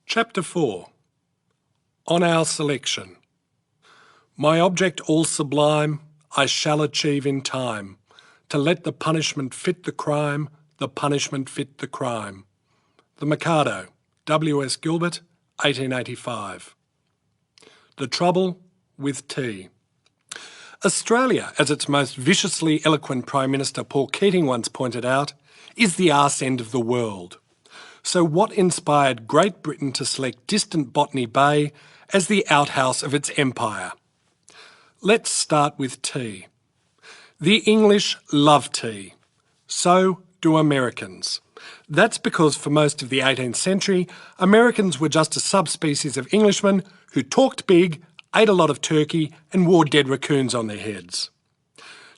Chapter 4. On our selection. My object all sublime, I shall achieve in time, to let the punishment fit the crime, the punishment fit the crime. The Mikado, W.S. Gilbert, 1885. The trouble with tea. Australia, as its most viciously eloquent Prime Minister Paul Keating once pointed out, is the arse end of the world. So what inspired Great Britain to select distant Botany Bay as the outhouse of its empire? Let's start with tea. The English love tea. So do Americans. That's because for most of the 18th century, Americans were just a subspecies of Englishmen who talked big, ate a lot of turkey and wore dead raccoons on their heads.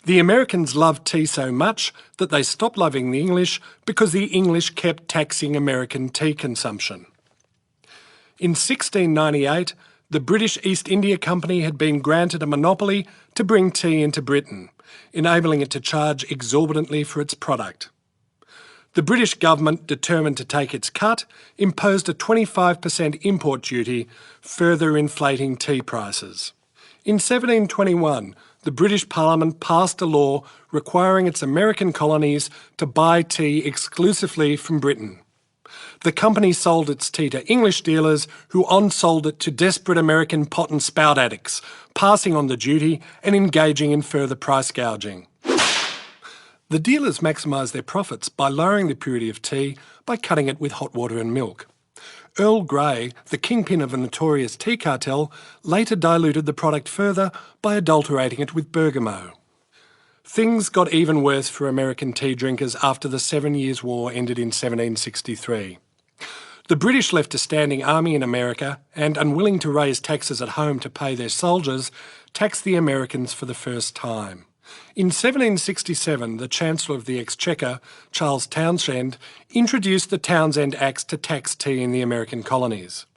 The Americans loved tea so much that they stopped loving the English because the English kept taxing American tea consumption. In 1698, the British East India Company had been granted a monopoly to bring tea into Britain, enabling it to charge exorbitantly for its product. The British government, determined to take its cut, imposed a 25% import duty, further inflating tea prices. In 1721, the British Parliament passed a law requiring its American colonies to buy tea exclusively from Britain. The company sold its tea to English dealers who on-sold it to desperate American pot and spout addicts, passing on the duty and engaging in further price gouging. The dealers maximised their profits by lowering the purity of tea by cutting it with hot water and milk. Earl Grey, the kingpin of a notorious tea cartel, later diluted the product further by adulterating it with bergamot. Things got even worse for American tea drinkers after the 7 Years' War ended in 1763. The British left a standing army in America and, unwilling to raise taxes at home to pay their soldiers, taxed the Americans for the first time. In 1767, the Chancellor of the Exchequer, Charles Townshend, introduced the Townshend Acts to tax tea in the American colonies.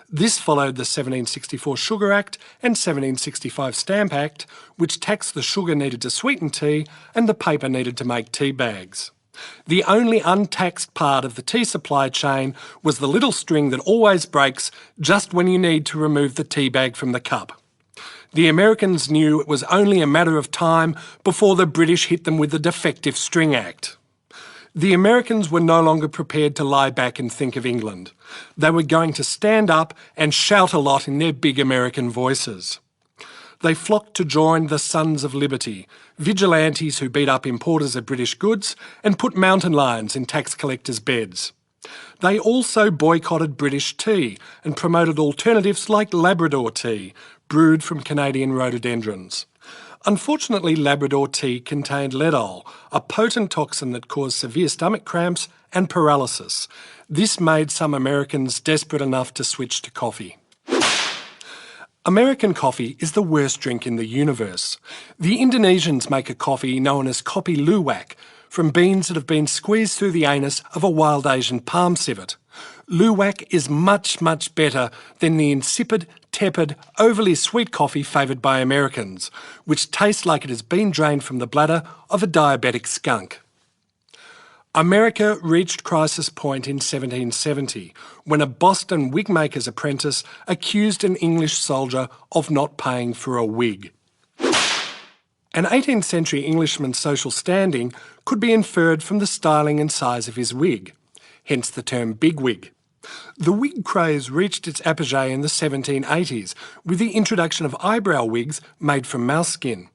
This followed the 1764 Sugar Act and 1765 Stamp Act, which taxed the sugar needed to sweeten tea and the paper needed to make tea bags. The only untaxed part of the tea supply chain was the little string that always breaks just when you need to remove the tea bag from the cup. The Americans knew it was only a matter of time before the British hit them with the Defective String Act. The Americans were no longer prepared to lie back and think of England. They were going to stand up and shout a lot in their big American voices. They flocked to join the Sons of Liberty, vigilantes who beat up importers of British goods and put mountain lions in tax collectors' beds. They also boycotted British tea and promoted alternatives like Labrador tea, brewed from Canadian rhododendrons. Unfortunately, Labrador tea contained ledol, a potent toxin that caused severe stomach cramps and paralysis. This made some Americans desperate enough to switch to coffee. American coffee is the worst drink in the universe. The Indonesians make a coffee known as kopi luwak, from beans that have been squeezed through the anus of a wild Asian palm civet. Luwak is much, much better than the insipid, tepid, overly sweet coffee favoured by Americans, which tastes like it has been drained from the bladder of a diabetic skunk. America reached crisis point in 1770, when a Boston wigmaker's apprentice accused an English soldier of not paying for a wig. An 18th century Englishman's social standing could be inferred from the styling and size of his wig, hence the term bigwig. The wig craze reached its apogee in the 1780s with the introduction of eyebrow wigs made from mouse skin.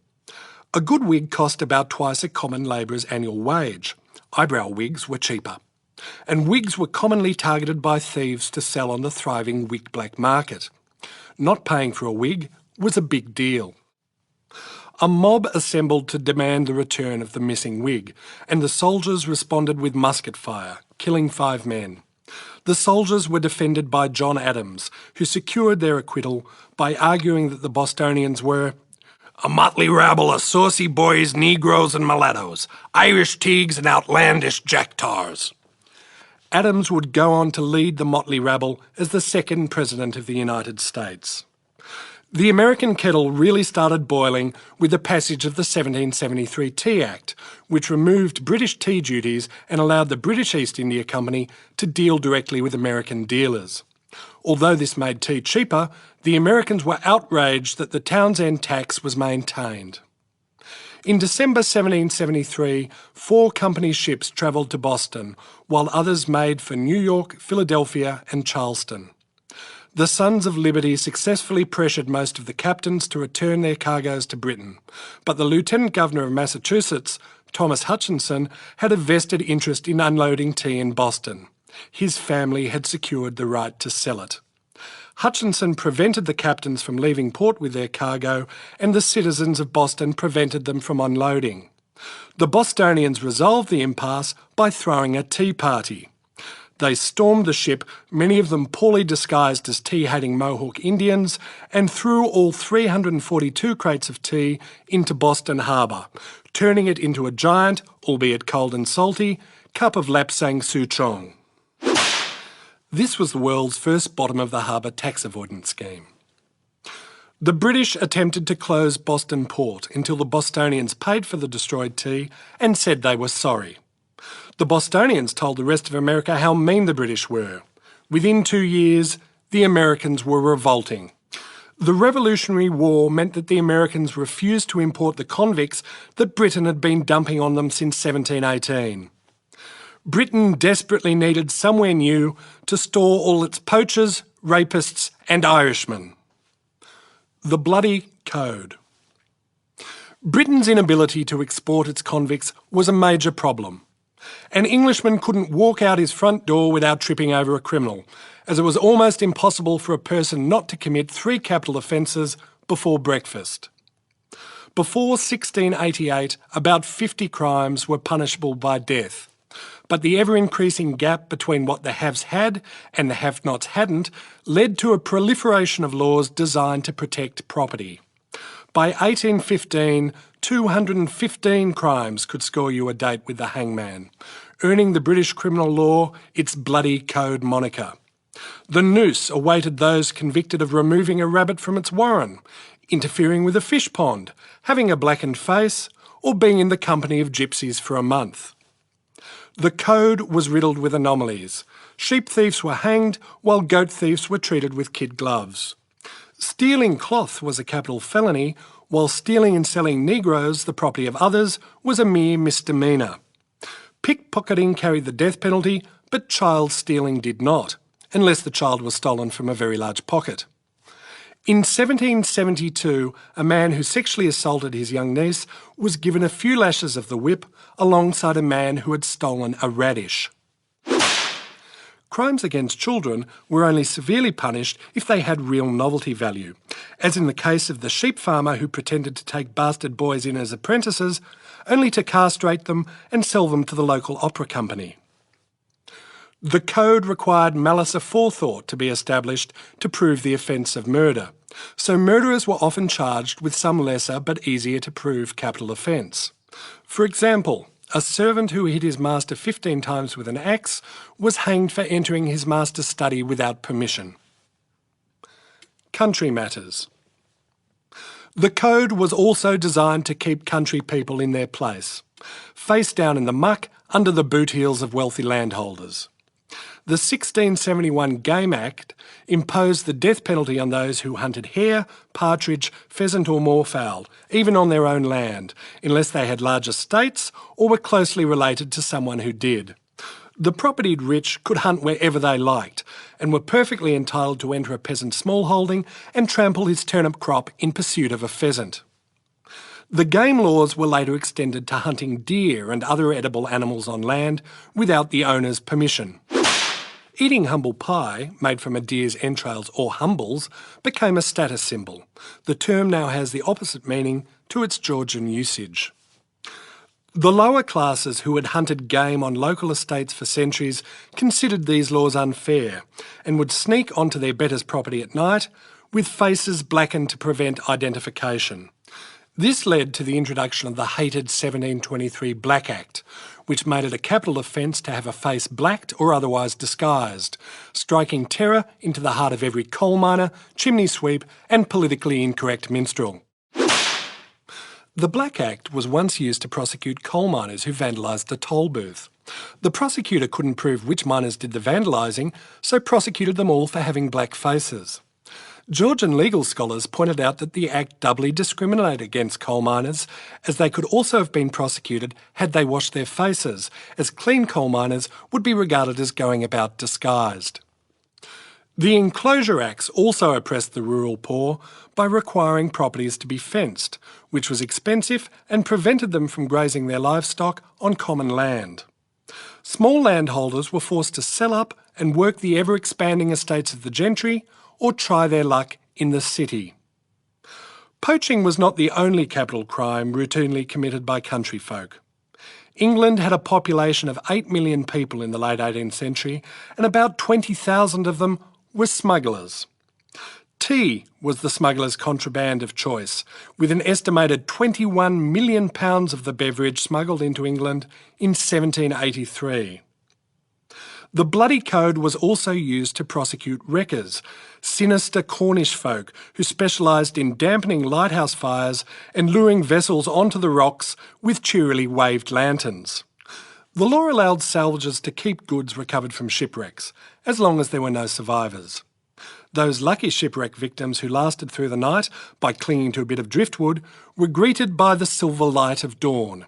A good wig cost about twice a common labourer's annual wage. Eyebrow wigs were cheaper. And wigs were commonly targeted by thieves to sell on the thriving wig black market. Not paying for a wig was a big deal. A mob assembled to demand the return of the missing wig, and the soldiers responded with musket fire, killing 5 men. The soldiers were defended by John Adams, who secured their acquittal by arguing that the Bostonians were a motley rabble of saucy boys, Negroes and mulattoes, Irish teagues and outlandish jacktars. Adams would go on to lead the motley rabble as the second President of the United States. The American kettle really started boiling with the passage of the 1773 Tea Act, which removed British tea duties and allowed the British East India Company to deal directly with American dealers. Although this made tea cheaper, the Americans were outraged that the Townsend tax was maintained. In December 1773, 4 company ships travelled to Boston, while others made for New York, Philadelphia and Charleston. The Sons of Liberty successfully pressured most of the captains to return their cargoes to Britain, but the Lieutenant Governor of Massachusetts, Thomas Hutchinson, had a vested interest in unloading tea in Boston. His family had secured the right to sell it. Hutchinson prevented the captains from leaving port with their cargo, and the citizens of Boston prevented them from unloading. The Bostonians resolved the impasse by throwing a tea party. They stormed the ship, many of them poorly disguised as tea-hating Mohawk Indians, and threw all 342 crates of tea into Boston Harbour, turning it into a giant, albeit cold and salty, cup of lapsang souchong. This was the world's first bottom-of-the-harbour tax avoidance scheme. The British attempted to close Boston port until the Bostonians paid for the destroyed tea and said they were sorry. The Bostonians told the rest of America how mean the British were. Within 2 years, the Americans were revolting. The Revolutionary War meant that the Americans refused to import the convicts that Britain had been dumping on them since 1718. Britain desperately needed somewhere new to store all its poachers, rapists and Irishmen. The Bloody Code. Britain's inability to export its convicts was a major problem. An Englishman couldn't walk out his front door without tripping over a criminal, as it was almost impossible for a person not to commit 3 capital offences before breakfast. Before 1688, about 50 crimes were punishable by death, but the ever-increasing gap between what the haves had and the have-nots hadn't led to a proliferation of laws designed to protect property. By 1815, 215 crimes could score you a date with the hangman, earning the British criminal law its Bloody Code moniker. The noose awaited those convicted of removing a rabbit from its warren, interfering with a fish pond, having a blackened face, or being in the company of gypsies for a month. The code was riddled with anomalies. Sheep thieves were hanged, while goat thieves were treated with kid gloves. Stealing cloth was a capital felony, while stealing and selling Negroes, the property of others, was a mere misdemeanour. Pickpocketing carried the death penalty, but child stealing did not, unless the child was stolen from a very large pocket. In 1772, a man who sexually assaulted his young niece was given a few lashes of the whip alongside a man who had stolen a radish. Crimes against children were only severely punished if they had real novelty value, as in the case of the sheep farmer who pretended to take bastard boys in as apprentices, only to castrate them and sell them to the local opera company. The code required malice aforethought to be established to prove the offence of murder, so murderers were often charged with some lesser but easier to prove capital offence. For example, a servant who hit his master 15 times with an axe was hanged for entering his master's study without permission. Country matters. The code was also designed to keep country people in their place, face down in the muck under the boot heels of wealthy landholders. The 1671 Game Act imposed the death penalty on those who hunted hare, partridge, pheasant or moorfowl, even on their own land, unless they had large estates or were closely related to someone who did. The propertied rich could hunt wherever they liked and were perfectly entitled to enter a peasant's smallholding and trample his turnip crop in pursuit of a pheasant. The game laws were later extended to hunting deer and other edible animals on land without the owner's permission. Eating humble pie, made from a deer's entrails or humbles, became a status symbol. The term now has the opposite meaning to its Georgian usage. The lower classes who had hunted game on local estates for centuries considered these laws unfair and would sneak onto their betters' property at night with faces blackened to prevent identification. This led to the introduction of the hated 1723 Black Act, which made it a capital offence to have a face blacked or otherwise disguised, striking terror into the heart of every coal miner, chimney sweep and politically incorrect minstrel. The Black Act was once used to prosecute coal miners who vandalised a toll booth. The prosecutor couldn't prove which miners did the vandalising, so prosecuted them all for having black faces. Georgian legal scholars pointed out that the Act doubly discriminated against coal miners, as they could also have been prosecuted had they washed their faces, as clean coal miners would be regarded as going about disguised. The Enclosure Acts also oppressed the rural poor by requiring properties to be fenced, which was expensive and prevented them from grazing their livestock on common land. Small landholders were forced to sell up and work the ever-expanding estates of the gentry or try their luck in the city. Poaching was not the only capital crime routinely committed by country folk. England had a population of 8 million people in the late 18th century, and about 20,000 of them were smugglers. Tea was the smugglers' contraband of choice, with an estimated £21 million of the beverage smuggled into England in 1783. The Bloody Code was also used to prosecute wreckers, sinister Cornish folk who specialised in dampening lighthouse fires and luring vessels onto the rocks with cheerily waved lanterns. The law allowed salvagers to keep goods recovered from shipwrecks, as long as there were no survivors. Those lucky shipwreck victims who lasted through the night by clinging to a bit of driftwood were greeted by the silver light of dawn,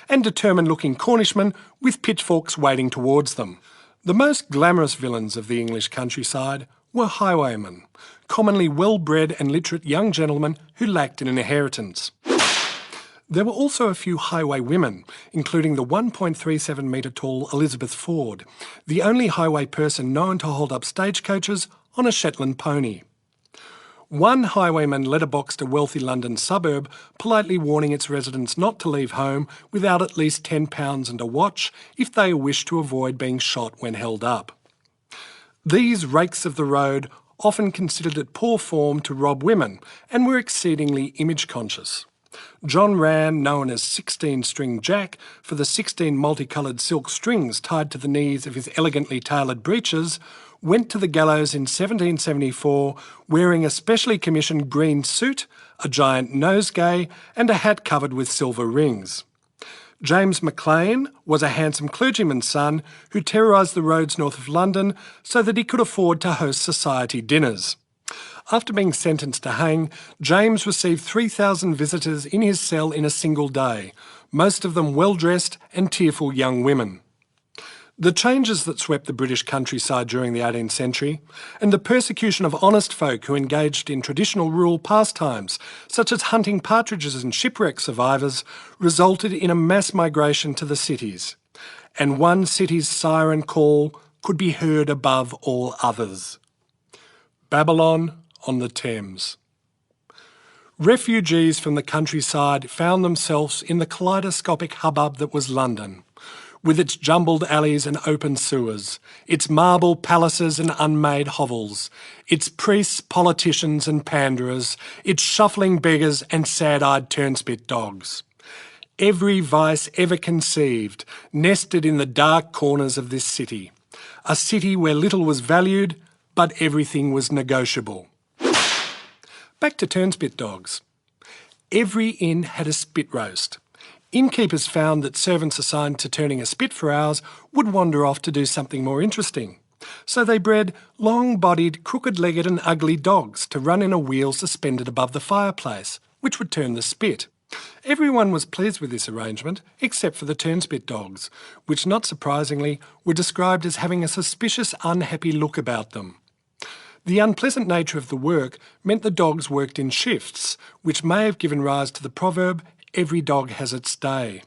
and determined-looking Cornishmen with pitchforks wading towards them. The most glamorous villains of the English countryside were highwaymen, commonly well-bred and literate young gentlemen who lacked an inheritance. There were also a few highway women, including the 1.37 metre tall Elizabeth Ford, the only highway person known to hold up stagecoaches on a Shetland pony. One highwayman letterboxed a wealthy London suburb, politely warning its residents not to leave home without at least £10 and a watch if they wished to avoid being shot when held up. These rakes of the road often considered it poor form to rob women and were exceedingly image-conscious. John Rann, known as 16-string Jack for the 16 multicoloured silk strings tied to the knees of his elegantly tailored breeches, went to the gallows in 1774 wearing a specially commissioned green suit, a giant nosegay and a hat covered with silver rings. James McLean was a handsome clergyman's son who terrorised the roads north of London so that he could afford to host society dinners. After being sentenced to hang, James received 3,000 visitors in his cell in a single day, most of them well-dressed and tearful young women. The changes that swept the British countryside during the 18th century, and the persecution of honest folk who engaged in traditional rural pastimes, such as hunting partridges and shipwreck survivors, resulted in a mass migration to the cities. And one city's siren call could be heard above all others: Babylon on the Thames. Refugees from the countryside found themselves in the kaleidoscopic hubbub that was London, with its jumbled alleys and open sewers, its marble palaces and unmade hovels, its priests, politicians and panderers, its shuffling beggars and sad-eyed turnspit dogs. Every vice ever conceived nested in the dark corners of this city, a city where little was valued but everything was negotiable. Back to turnspit dogs. Every inn had a spit roast. Innkeepers found that servants assigned to turning a spit for hours would wander off to do something more interesting. So they bred long-bodied, crooked-legged and ugly dogs to run in a wheel suspended above the fireplace, which would turn the spit. Everyone was pleased with this arrangement, except for the turnspit dogs, which, not surprisingly, were described as having a suspicious, unhappy look about them. The unpleasant nature of the work meant the dogs worked in shifts, which may have given rise to the proverb, "Every dog has its day."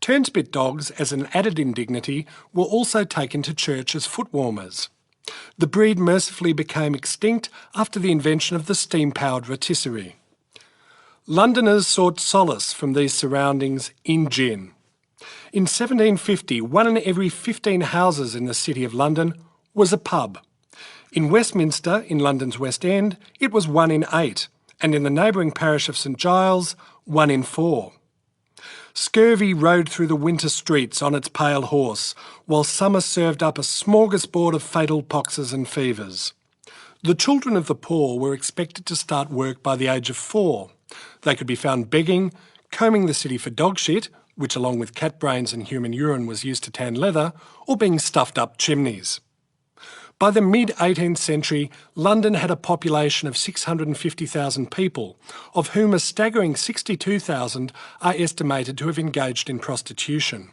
Turnspit dogs, as an added indignity, were also taken to church as foot warmers. The breed mercifully became extinct after the invention of the steam-powered rotisserie. Londoners sought solace from these surroundings in gin. In 1750, 1 in every 15 houses in the City of London was a pub. In Westminster, in London's West End, it was 1 in 8, and in the neighbouring parish of St Giles, 1 in 4. Scurvy rode through the winter streets on its pale horse, while summer served up a smorgasbord of fatal poxes and fevers. The children of the poor were expected to start work by the age of 4. They could be found begging, combing the city for dog shit, which along with cat brains and human urine was used to tan leather, or being stuffed up chimneys. By the mid-18th century, London had a population of 650,000 people, of whom a staggering 62,000 are estimated to have engaged in prostitution.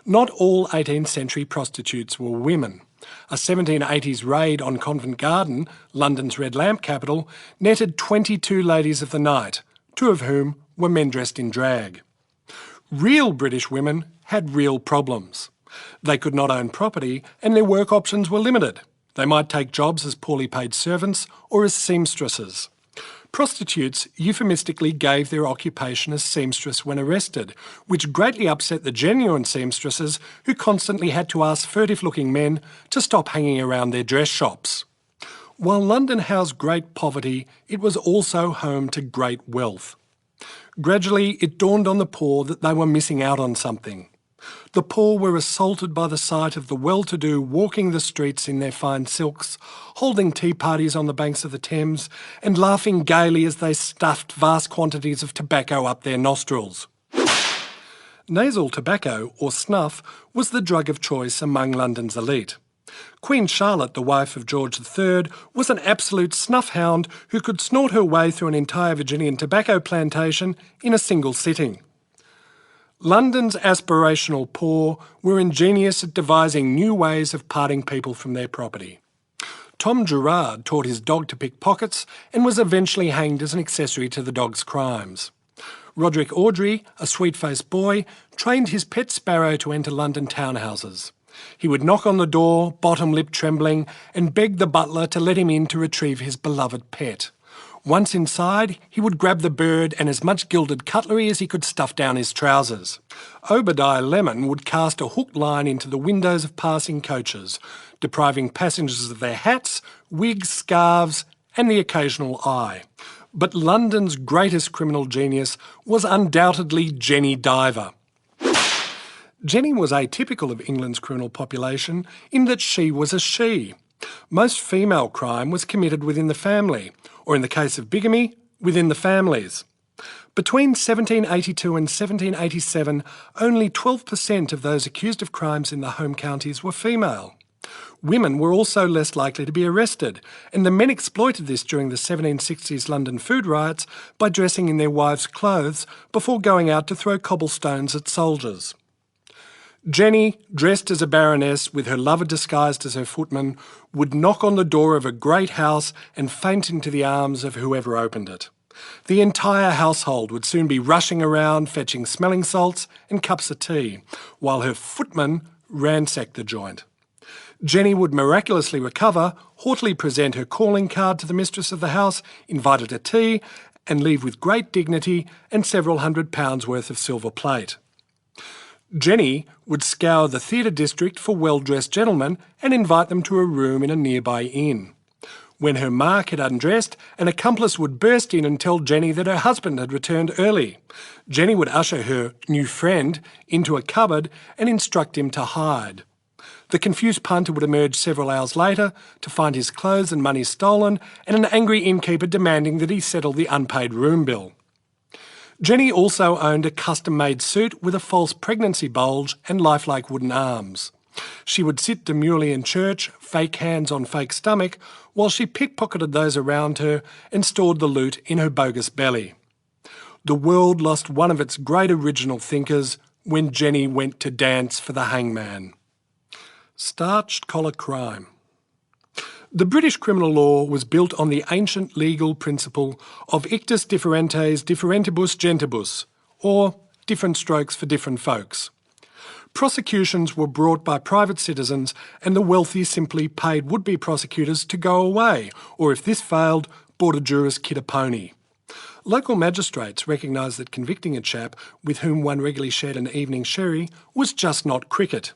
Not all 18th century prostitutes were women. A 1780s raid on Covent Garden, London's Red Lamp capital, netted 22 ladies of the night, 2 of whom were men dressed in drag. Real British women had real problems. They could not own property and their work options were limited. They might take jobs as poorly paid servants or as seamstresses. Prostitutes euphemistically gave their occupation as seamstress when arrested, which greatly upset the genuine seamstresses who constantly had to ask furtive-looking men to stop hanging around their dress shops. While London housed great poverty, it was also home to great wealth. Gradually, it dawned on the poor that they were missing out on something. The poor were assaulted by the sight of the well-to-do walking the streets in their fine silks, holding tea parties on the banks of the Thames, and laughing gaily as they stuffed vast quantities of tobacco up their nostrils. Nasal tobacco, or snuff, was the drug of choice among London's elite. Queen Charlotte, the wife of George III, was an absolute snuff hound who could snort her way through an entire Virginian tobacco plantation in a single sitting. London's aspirational poor were ingenious at devising new ways of parting people from their property. Tom Gerard taught his dog to pick pockets and was eventually hanged as an accessory to the dog's crimes. Roderick Audrey, a sweet-faced boy, trained his pet sparrow to enter London townhouses. He would knock on the door, bottom lip trembling, and beg the butler to let him in to retrieve his beloved pet. Once inside, he would grab the bird and as much gilded cutlery as he could stuff down his trousers. Obadiah Lemon would cast a hooked line into the windows of passing coaches, depriving passengers of their hats, wigs, scarves, and the occasional eye. But London's greatest criminal genius was undoubtedly Jenny Diver. Jenny was atypical of England's criminal population in that she was a she. Most female crime was committed within the family, or in the case of bigamy, within the families. Between 1782 and 1787, only 12% of those accused of crimes in the home counties were female. Women were also less likely to be arrested, and the men exploited this during the 1760s London food riots by dressing in their wives' clothes before going out to throw cobblestones at soldiers. Jenny, dressed as a baroness with her lover disguised as her footman, would knock on the door of a great house and faint into the arms of whoever opened it. The entire household would soon be rushing around fetching smelling salts and cups of tea, while her footman ransacked the joint. Jenny would miraculously recover, haughtily present her calling card to the mistress of the house, invite her to tea, and leave with great dignity and several £100 worth of silver plate. Jenny would scour the theatre district for well-dressed gentlemen and invite them to a room in a nearby inn. When her mark had undressed, an accomplice would burst in and tell Jenny that her husband had returned early. Jenny would usher her new friend into a cupboard and instruct him to hide. The confused punter would emerge several hours later to find his clothes and money stolen and an angry innkeeper demanding that he settle the unpaid room bill. Jenny also owned a custom-made suit with a false pregnancy bulge and lifelike wooden arms. She would sit demurely in church, fake hands on fake stomach, while she pickpocketed those around her and stored the loot in her bogus belly. The world lost one of its great original thinkers when Jenny went to dance for the hangman. Starched collar crime. The British criminal law was built on the ancient legal principle of ictus differentes differentibus gentibus, or different strokes for different folks. Prosecutions were brought by private citizens and the wealthy simply paid would-be prosecutors to go away, or if this failed, bought a juror's kid a pony. Local magistrates recognised that convicting a chap with whom one regularly shared an evening sherry was just not cricket.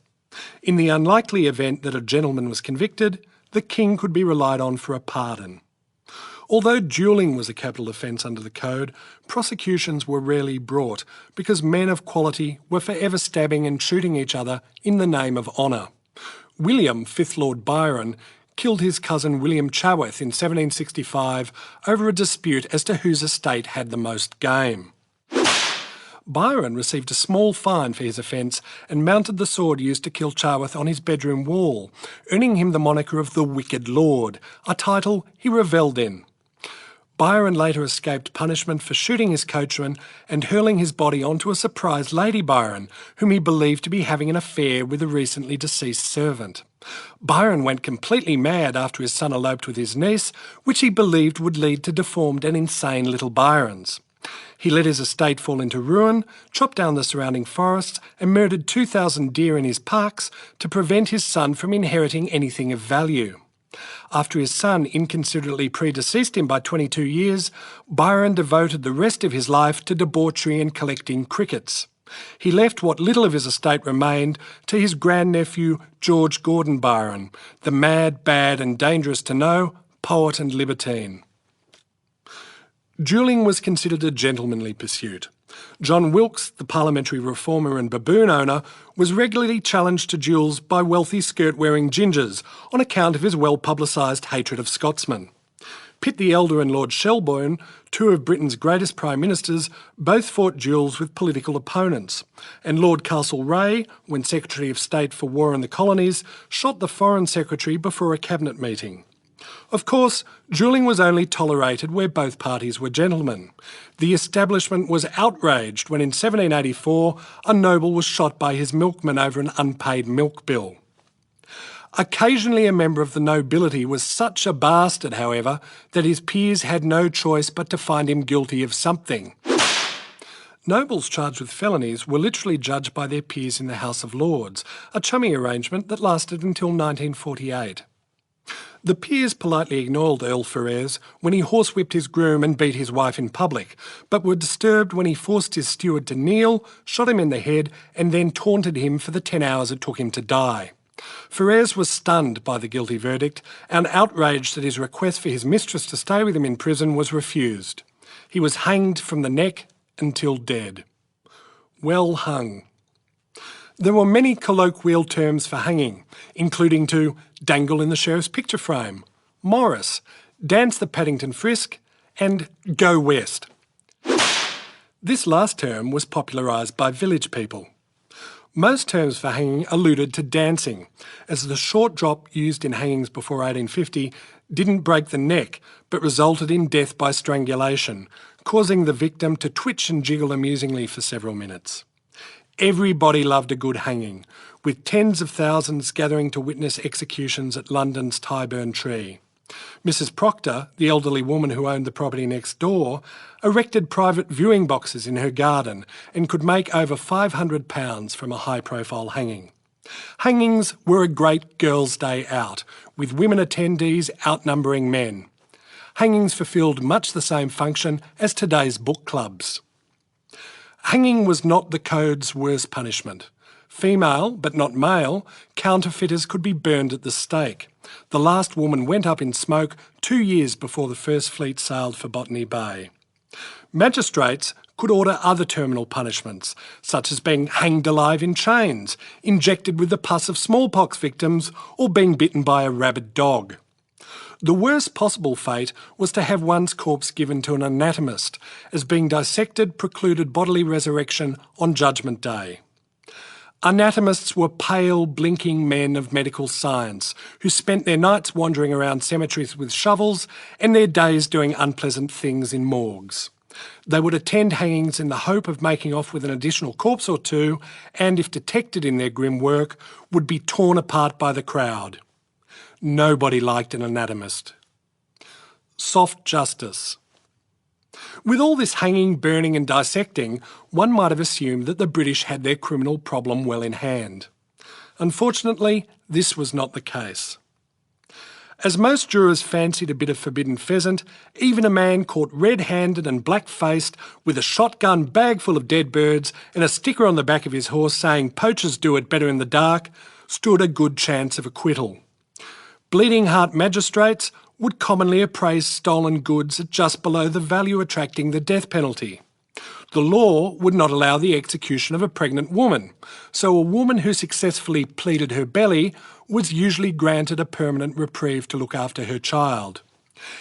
In the unlikely event that a gentleman was convicted, the king could be relied on for a pardon. Although duelling was a capital offence under the code, prosecutions were rarely brought because men of quality were forever stabbing and shooting each other in the name of honour. William, 5th Lord Byron, killed his cousin William Chaworth in 1765 over a dispute as to whose estate had the most game. Byron received a small fine for his offence and mounted the sword used to kill Charworth on his bedroom wall, earning him the moniker of the Wicked Lord, a title he revelled in. Byron later escaped punishment for shooting his coachman and hurling his body onto a surprised Lady Byron, whom he believed to be having an affair with a recently deceased servant. Byron went completely mad after his son eloped with his niece, which he believed would lead to deformed and insane little Byrons. He let his estate fall into ruin, chopped down the surrounding forests and murdered 2,000 deer in his parks to prevent his son from inheriting anything of value. After his son inconsiderately predeceased him by 22 years, Byron devoted the rest of his life to debauchery and collecting crickets. He left what little of his estate remained to his grandnephew George Gordon Byron, the mad, bad and dangerous to know poet and libertine. Duelling was considered a gentlemanly pursuit. John Wilkes, the parliamentary reformer and baboon owner, was regularly challenged to duels by wealthy skirt-wearing gingers on account of his well-publicised hatred of Scotsmen. Pitt the Elder and Lord Shelburne, two of Britain's greatest prime ministers, both fought duels with political opponents, and Lord Castlereagh, when Secretary of State for War and the Colonies, shot the Foreign Secretary before a cabinet meeting. Of course, duelling was only tolerated where both parties were gentlemen. The establishment was outraged when in 1784 a noble was shot by his milkman over an unpaid milk bill. Occasionally a member of the nobility was such a bastard, however, that his peers had no choice but to find him guilty of something. Nobles charged with felonies were literally judged by their peers in the House of Lords, a chummy arrangement that lasted until 1948. The peers politely ignored Earl Ferrers when he horsewhipped his groom and beat his wife in public, but were disturbed when he forced his steward to kneel, shot him in the head, and then taunted him for the 10 hours it took him to die. Ferrers was stunned by the guilty verdict and outraged that his request for his mistress to stay with him in prison was refused. He was hanged from the neck until dead. Well hung. There were many colloquial terms for hanging, including to dangle in the sheriff's picture frame, Morris, dance the Paddington Frisk, and go west. This last term was popularised by village people. Most terms for hanging alluded to dancing, as the short drop used in hangings before 1850 didn't break the neck, but resulted in death by strangulation, causing the victim to twitch and jiggle amusingly for several minutes. Everybody loved a good hanging, with tens of thousands gathering to witness executions at London's Tyburn Tree. Mrs. Proctor, the elderly woman who owned the property next door, erected private viewing boxes in her garden and could make over £500 from a high-profile hanging. Hangings were a great girls' day out, with women attendees outnumbering men. Hangings fulfilled much the same function as today's book clubs. Hanging was not the code's worst punishment. Female, but not male, counterfeiters could be burned at the stake. The last woman went up in smoke 2 years before the first fleet sailed for Botany Bay. Magistrates could order other terminal punishments, such as being hanged alive in chains, injected with the pus of smallpox victims, or being bitten by a rabid dog. The worst possible fate was to have one's corpse given to an anatomist, as being dissected precluded bodily resurrection on Judgment Day. Anatomists were pale, blinking men of medical science who spent their nights wandering around cemeteries with shovels and their days doing unpleasant things in morgues. They would attend hangings in the hope of making off with an additional corpse or two and, if detected in their grim work, would be torn apart by the crowd. Nobody liked an anatomist. Soft justice. With all this hanging, burning and dissecting, one might have assumed that the British had their criminal problem well in hand. Unfortunately, this was not the case. As most jurors fancied a bit of forbidden pheasant, even a man caught red-handed and black-faced with a shotgun bag full of dead birds and a sticker on the back of his horse saying poachers do it better in the dark stood a good chance of acquittal. Bleeding heart magistrates would commonly appraise stolen goods at just below the value attracting the death penalty. The law would not allow the execution of a pregnant woman, so a woman who successfully pleaded her belly was usually granted a permanent reprieve to look after her child.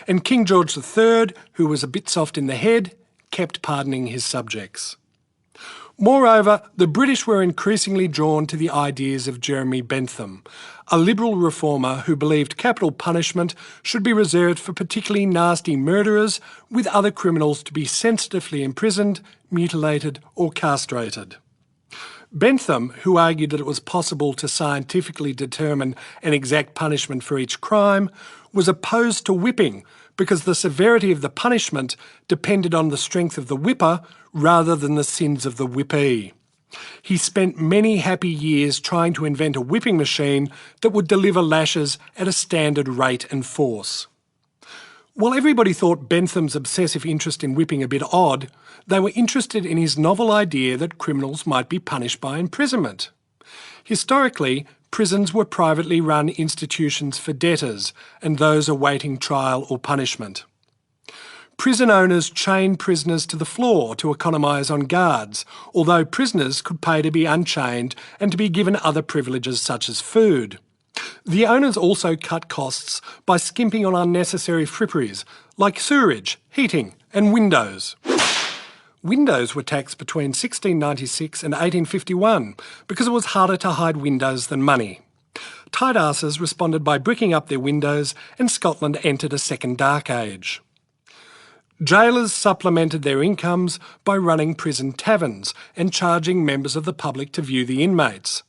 And King George III, who was a bit soft in the head, kept pardoning his subjects. Moreover, the British were increasingly drawn to the ideas of Jeremy Bentham, a liberal reformer who believed capital punishment should be reserved for particularly nasty murderers, with other criminals to be sensitively imprisoned, mutilated or castrated. Bentham, who argued that it was possible to scientifically determine an exact punishment for each crime, was opposed to whipping because the severity of the punishment depended on the strength of the whipper rather than the sins of the whippee. He spent many happy years trying to invent a whipping machine that would deliver lashes at a standard rate and force. While everybody thought Bentham's obsessive interest in whipping a bit odd, they were interested in his novel idea that criminals might be punished by imprisonment. Historically, prisons were privately run institutions for debtors and those awaiting trial or punishment. Prison owners chained prisoners to the floor to economise on guards, although prisoners could pay to be unchained and to be given other privileges such as food. The owners also cut costs by skimping on unnecessary fripperies like sewerage, heating and windows. Windows were taxed between 1696 and 1851 because it was harder to hide windows than money. Tight asses responded by bricking up their windows, and Scotland entered a second dark age. Jailers supplemented their incomes by running prison taverns and charging members of the public to view the inmates.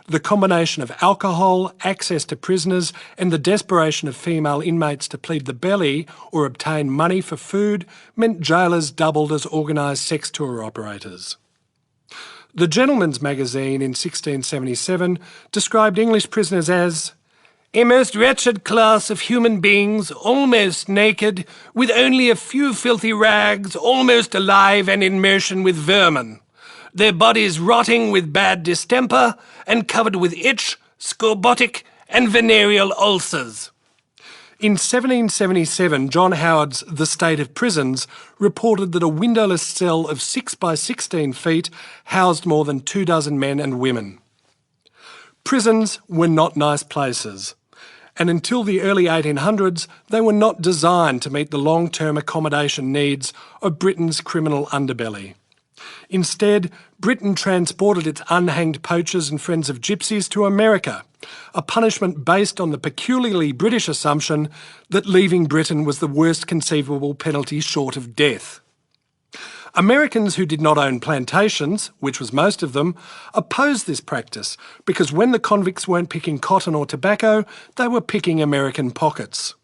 The combination of alcohol, access to prisoners, and the desperation of female inmates to plead the belly or obtain money for food meant jailers doubled as organised sex tour operators. The Gentleman's Magazine in 1677 described English prisoners as a most wretched class of human beings, almost naked, with only a few filthy rags, almost alive and in motion with vermin, their bodies rotting with bad distemper and covered with itch, scorbutic and venereal ulcers. In 1777, John Howard's The State of Prisons reported that a windowless cell of 6 by 16 feet housed more than 24 men and women. Prisons were not nice places, and until the early 1800s, they were not designed to meet the long-term accommodation needs of Britain's criminal underbelly. Instead, Britain transported its unhanged poachers and friends of gypsies to America, a punishment based on the peculiarly British assumption that leaving Britain was the worst conceivable penalty short of death. Americans who did not own plantations, which was most of them, opposed this practice because when the convicts weren't picking cotton or tobacco, they were picking American pockets.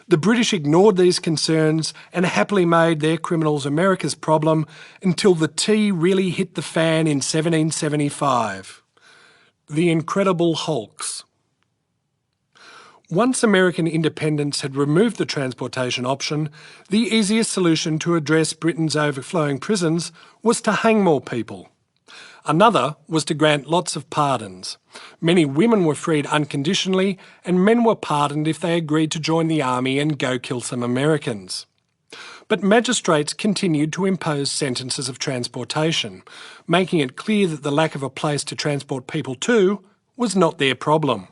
The British ignored these concerns and happily made their criminals America's problem until the tea really hit the fan in 1775. The Incredible Hulks. Once American independence had removed the transportation option, the easiest solution to address Britain's overflowing prisons was to hang more people. Another was to grant lots of pardons. Many women were freed unconditionally, and men were pardoned if they agreed to join the army and go kill some Americans. But magistrates continued to impose sentences of transportation, making it clear that the lack of a place to transport people to was not their problem.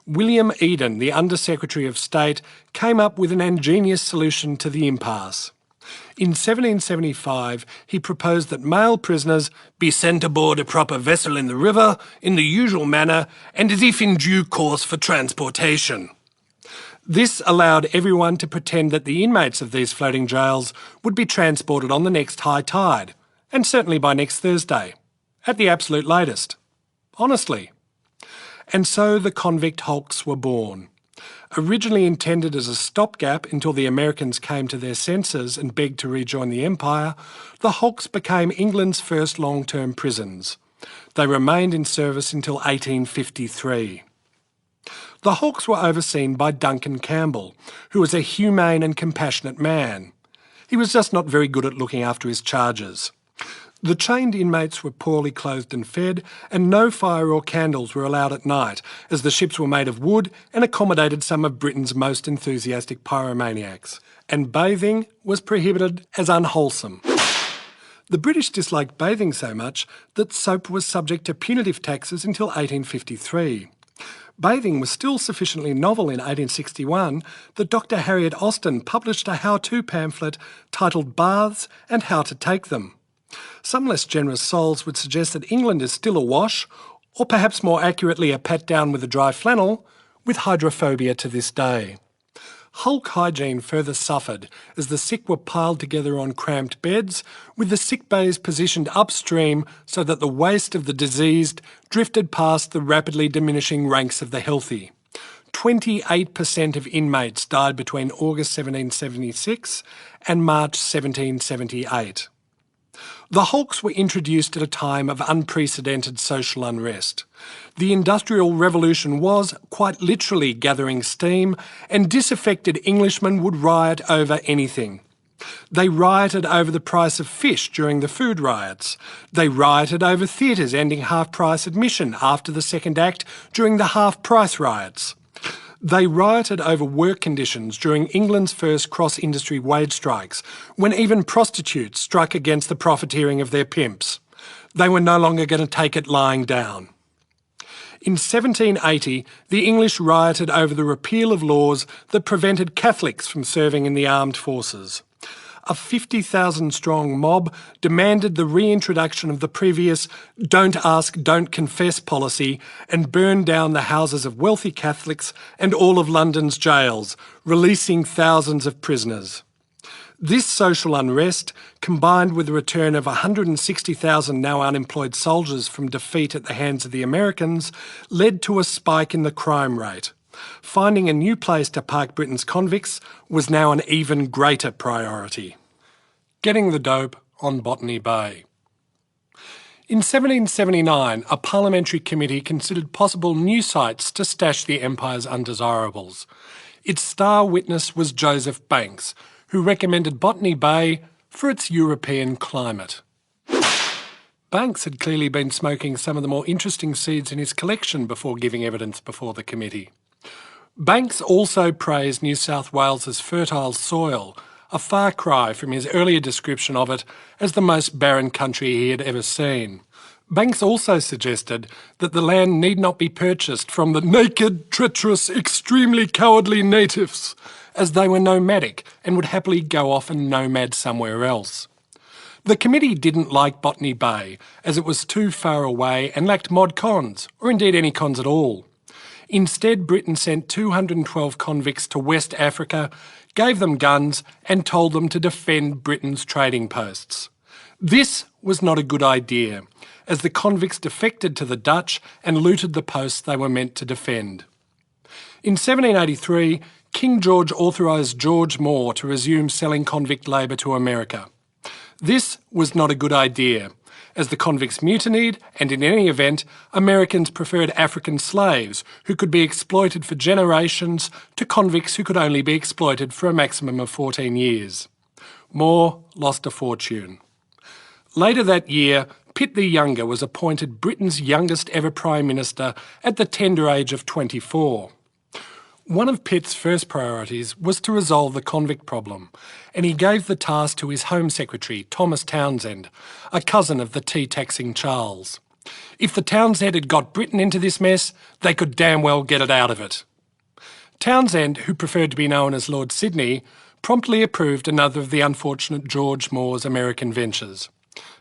William Eden, the Under-Secretary of State, came up with an ingenious solution to the impasse. In 1775, he proposed that male prisoners be sent aboard a proper vessel in the river in the usual manner and as if in due course for transportation. This allowed everyone to pretend that the inmates of these floating jails would be transported on the next high tide, and certainly by next Thursday, at the absolute latest. Honestly. And so the convict hulks were born. Originally intended as a stopgap until the Americans came to their senses and begged to rejoin the Empire, the hulks became England's first long-term prisons. They remained in service until 1853. The hulks were overseen by Duncan Campbell, who was a humane and compassionate man. He was just not very good at looking after his charges. The chained inmates were poorly clothed and fed, and no fire or candles were allowed at night, as the ships were made of wood and accommodated some of Britain's most enthusiastic pyromaniacs. And bathing was prohibited as unwholesome. The British disliked bathing so much that soap was subject to punitive taxes until 1853. Bathing was still sufficiently novel in 1861 that Dr. Harriet Austin published a how-to pamphlet titled Baths and How to Take Them. Some less generous souls would suggest that England is still awash, or perhaps more accurately a pat down with a dry flannel, with hydrophobia to this day. Hulk hygiene further suffered as the sick were piled together on cramped beds, with the sick bays positioned upstream so that the waste of the diseased drifted past the rapidly diminishing ranks of the healthy. 28% of inmates died between August 1776 and March 1778. The hulks were introduced at a time of unprecedented social unrest. The Industrial Revolution was, quite literally, gathering steam, and disaffected Englishmen would riot over anything. They rioted over the price of fish during the food riots. They rioted over theatres ending half-price admission after the second act during the half-price riots. They rioted over work conditions during England's first cross-industry wage strikes, when even prostitutes struck against the profiteering of their pimps. They were no longer going to take it lying down. In 1780, the English rioted over the repeal of laws that prevented Catholics from serving in the armed forces. A 50,000-strong mob demanded the reintroduction of the previous "don't ask, don't confess" policy and burned down the houses of wealthy Catholics and all of London's jails, releasing thousands of prisoners. This social unrest, combined with the return of 160,000 now unemployed soldiers from defeat at the hands of the Americans, led to a spike in the crime rate. Finding a new place to park Britain's convicts was now an even greater priority. Getting the dope on Botany Bay. In 1779, a parliamentary committee considered possible new sites to stash the Empire's undesirables. Its star witness was Joseph Banks, who recommended Botany Bay for its European climate. Banks had clearly been smoking some of the more interesting seeds in his collection before giving evidence before the committee. Banks also praised New South Wales's fertile soil, a far cry from his earlier description of it as the most barren country he had ever seen. Banks also suggested that the land need not be purchased from the naked, treacherous, extremely cowardly natives, as they were nomadic and would happily go off and nomad somewhere else. The committee didn't like Botany Bay, as it was too far away and lacked mod cons, or indeed any cons at all. Instead, Britain sent 212 convicts to West Africa, gave them guns and told them to defend Britain's trading posts. This was not a good idea, as the convicts defected to the Dutch and looted the posts they were meant to defend. In 1783, King George authorised George Moore to resume selling convict labour to America. This was not a good idea, as the convicts mutinied, and in any event, Americans preferred African slaves who could be exploited for generations to convicts who could only be exploited for a maximum of 14 years. Moore lost a fortune. Later that year, Pitt the Younger was appointed Britain's youngest ever Prime Minister at the tender age of 24. One of Pitt's first priorities was to resolve the convict problem, and he gave the task to his Home Secretary, Thomas Townshend, a cousin of the tea-taxing Charles. If the Townshend had got Britain into this mess, they could damn well get it out of it. Townshend, who preferred to be known as Lord Sydney, promptly approved another of the unfortunate George Moore's American ventures.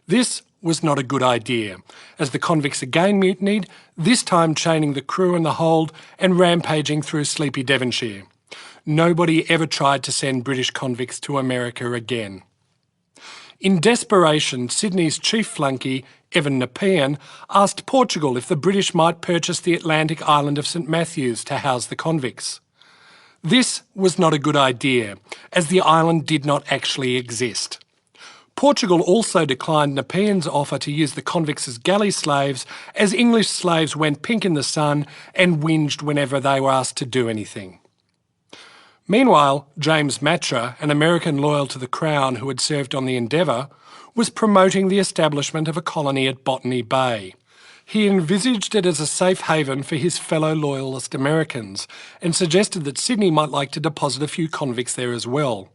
This was not a good idea, as the convicts again mutinied, this time chaining the crew in the hold and rampaging through sleepy Devonshire. Nobody ever tried to send British convicts to America again. In desperation, Sydney's chief flunky, Evan Nepean, asked Portugal if the British might purchase the Atlantic island of St Matthews to house the convicts. This was not a good idea, as the island did not actually exist. Portugal also declined Nepean's offer to use the convicts as galley slaves, as English slaves went pink in the sun and whinged whenever they were asked to do anything. Meanwhile, James Matra, an American loyal to the Crown who had served on the Endeavour, was promoting the establishment of a colony at Botany Bay. He envisaged it as a safe haven for his fellow loyalist Americans and suggested that Sydney might like to deposit a few convicts there as well,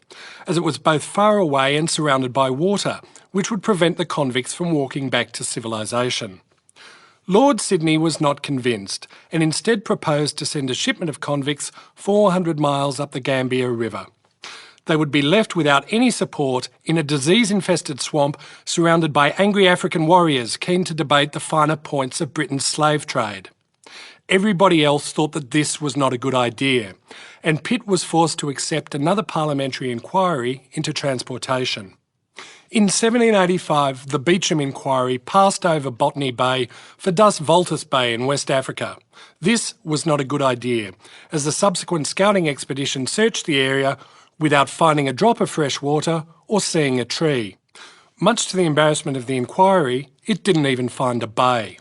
as it was both far away and surrounded by water, which would prevent the convicts from walking back to civilization. Lord Sydney was not convinced and instead proposed to send a shipment of convicts 400 miles up the Gambia River. They would be left without any support in a disease-infested swamp surrounded by angry African warriors keen to debate the finer points of Britain's slave trade. Everybody else thought that this was not a good idea, and Pitt was forced to accept another parliamentary inquiry into transportation. In 1785, the Beecham Inquiry passed over Botany Bay for Das Voltus Bay in West Africa. This was not a good idea, as the subsequent scouting expedition searched the area without finding a drop of fresh water or seeing a tree. Much to the embarrassment of the inquiry, it didn't even find a bay.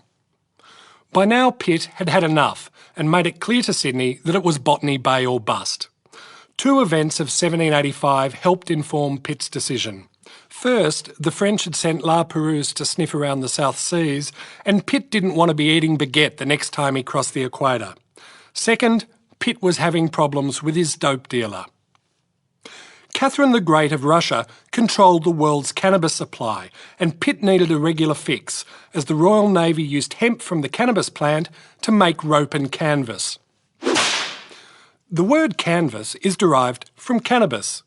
By now, Pitt had had enough and made it clear to Sydney that it was Botany Bay or bust. Two events of 1785 helped inform Pitt's decision. First, the French had sent La Perouse to sniff around the South Seas, and Pitt didn't want to be eating baguette the next time he crossed the equator. Second, Pitt was having problems with his dope dealer. Catherine the Great of Russia controlled the world's cannabis supply, and Pitt needed a regular fix, as the Royal Navy used hemp from the cannabis plant to make rope and canvas. The word canvas is derived from cannabis.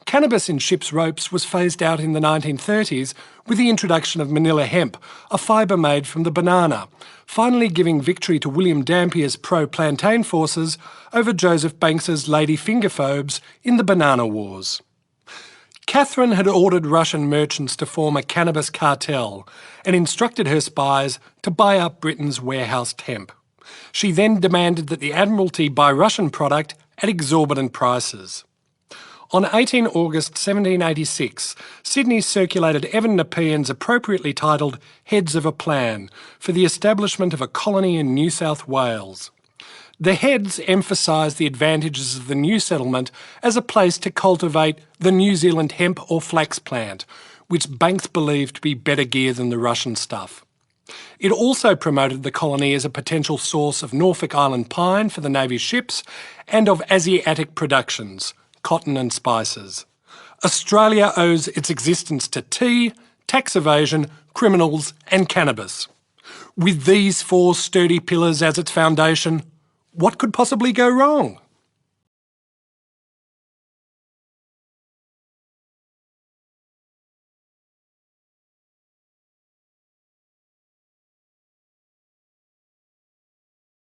Cannabis in ship's ropes was phased out in the 1930s with the introduction of Manila hemp, a fibre made from the banana, finally giving victory to William Dampier's pro-plantain forces over Joseph Banks's lady fingerphobes in the Banana Wars. Catherine had ordered Russian merchants to form a cannabis cartel and instructed her spies to buy up Britain's warehoused hemp. She then demanded that the Admiralty buy Russian product at exorbitant prices. On 18 August 1786, Sydney circulated Evan Nepean's appropriately titled Heads of a Plan for the establishment of a colony in New South Wales. The heads emphasised the advantages of the new settlement as a place to cultivate the New Zealand hemp or flax plant, which Banks believed to be better gear than the Russian stuff. It also promoted the colony as a potential source of Norfolk Island pine for the Navy's ships and of Asiatic productions, cotton and spices. Australia owes its existence to tea, tax evasion, criminals and cannabis. With these four sturdy pillars as its foundation, what could possibly go wrong?